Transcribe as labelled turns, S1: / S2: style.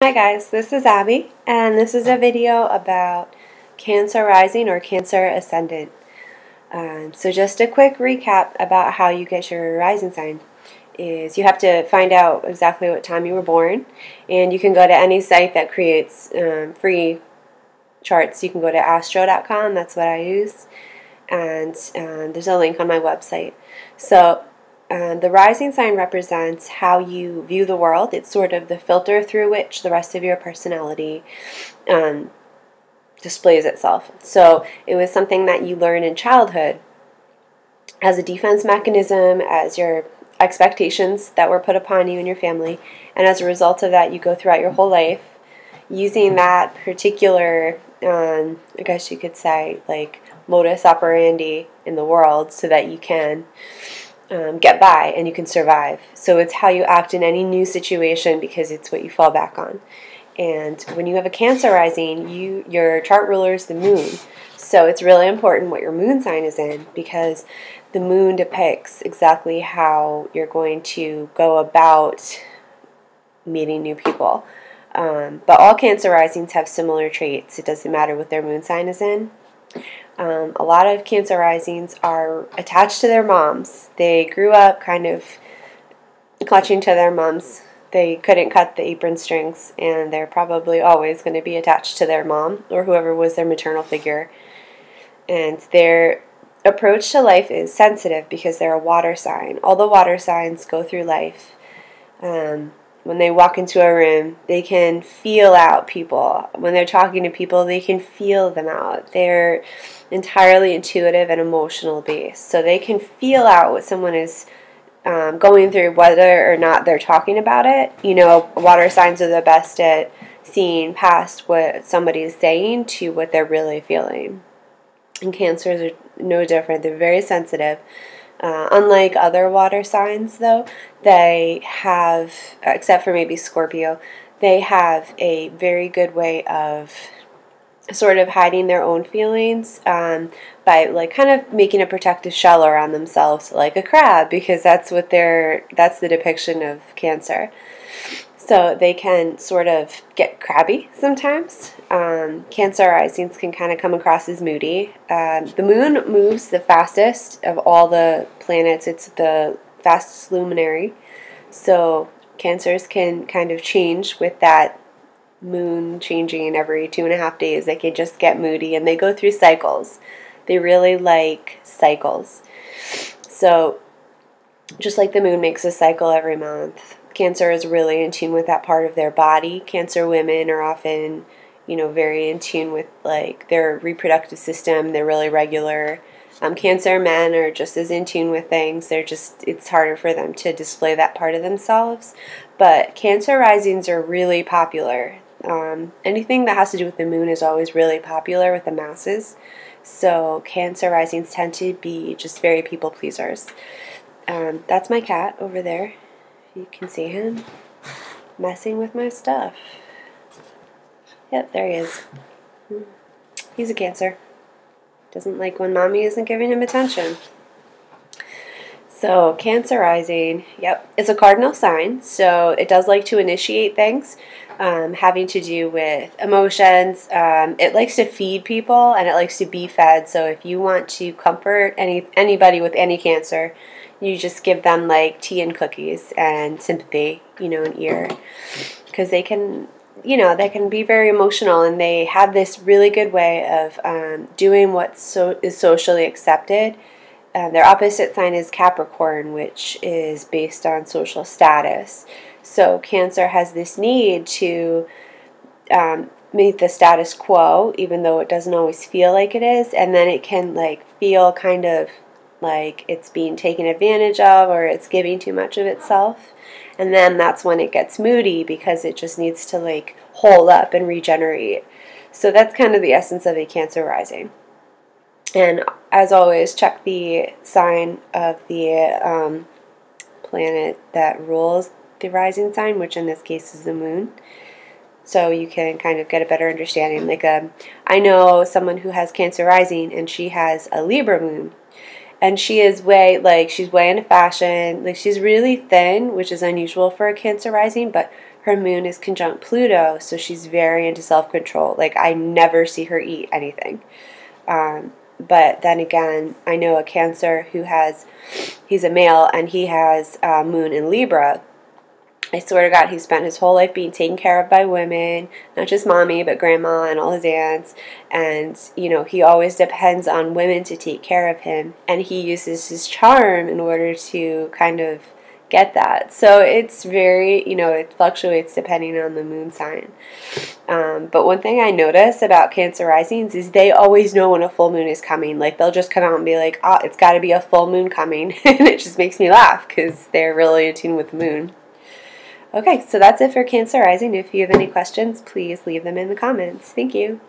S1: Hi guys, this is Abby, and this is a video about Cancer Rising or Cancer Ascendant. So just a quick recap about how you get your rising sign is you have to find out exactly what time you were born, and you can go to any site that creates free charts. You can go to astro.com, that's what I use, and there's a link on my website. So the rising sign represents how you view the world. It's sort of the filter through which the rest of your personality displays itself. So it was something that you learn in childhood as a defense mechanism, as your expectations that were put upon you and your family, and as a result of that you go throughout your whole life using that particular, I guess you could say, like modus operandi in the world so that you can get by and you can survive. So it's how you act in any new situation because it's what you fall back on. And when you have a Cancer rising, your chart ruler is the moon. So it's really important what your moon sign is in, because the moon depicts exactly how you're going to go about meeting new people. But all Cancer risings have similar traits. It doesn't matter what their moon sign is in. A lot of Cancer risings are attached to their moms. They grew up kind of clutching to their moms. They couldn't cut the apron strings, and they're probably always going to be attached to their mom or whoever was their maternal figure. And their approach to life is sensitive because they're a water sign. All the water signs go through life. When they walk into a room, they can feel out people. When they're talking to people, they can feel them out. They're entirely intuitive and emotional based. So they can feel out what someone is going through, whether or not they're talking about it. You know, water signs are the best at seeing past what somebody is saying to what they're really feeling. And Cancers are no different. They're very sensitive. Unlike other water signs, though, they have, except for maybe Scorpio, they have a very good way of sort of hiding their own feelings by like kind of making a protective shell around themselves, like a crab, because that's the depiction of Cancer. So they can sort of get crabby sometimes. Cancer risings can kind of come across as moody. The moon moves the fastest of all the planets. It's the fastest luminary. So Cancers can kind of change with that moon changing every 2.5 days. They can just get moody, and they go through cycles. They really like cycles. So just like the moon makes a cycle every month, Cancer is really in tune with that part of their body. Cancer women are often, very in tune with like their reproductive system. They're really regular. Cancer men are just as in tune with things. It's harder for them to display that part of themselves. But Cancer risings are really popular. Anything that has to do with the moon is always really popular with the masses. So Cancer risings tend to be just very people pleasers. That's my cat over there. You can see him messing with my stuff. Yep, there he is. He's a Cancer. Doesn't like when mommy isn't giving him attention. So Cancer rising, yep, it's a cardinal sign, so it does like to initiate things having to do with emotions. It likes to feed people, and it likes to be fed. So if you want to comfort anybody with any Cancer, you just give them like tea and cookies and sympathy, an ear, because they can be very emotional, and they have this really good way of doing what is socially accepted. Their opposite sign is Capricorn, which is based on social status. So Cancer has this need to meet the status quo, even though it doesn't always feel like it is, and then it can like feel kind of like it's being taken advantage of, or it's giving too much of itself. And then that's when it gets moody, because it just needs to like hole up and regenerate. So that's kind of the essence of a Cancer rising. And as always, check the sign of the planet that rules the rising sign, which in this case is the moon. So you can kind of get a better understanding. Like I know someone who has Cancer rising, and she has a Libra moon. And she is she's way into fashion. Like, she's really thin, which is unusual for a Cancer rising, but her moon is conjunct Pluto, so she's very into self-control. Like, I never see her eat anything. But then again, I know a Cancer who he's a male, and he has moon in Libra. I swear to God, he spent his whole life being taken care of by women, not just mommy, but grandma and all his aunts. And, you know, he always depends on women to take care of him. And he uses his charm in order to kind of get that. So it's very, you know, it fluctuates depending on the moon sign. But one thing I notice about Cancer risings is they always know when a full moon is coming. Like, they'll just come out and be like, oh, it's got to be a full moon coming. And it just makes me laugh because they're really in tune with the moon. Okay, so that's it for Cancer rising. If you have any questions, please leave them in the comments. Thank you.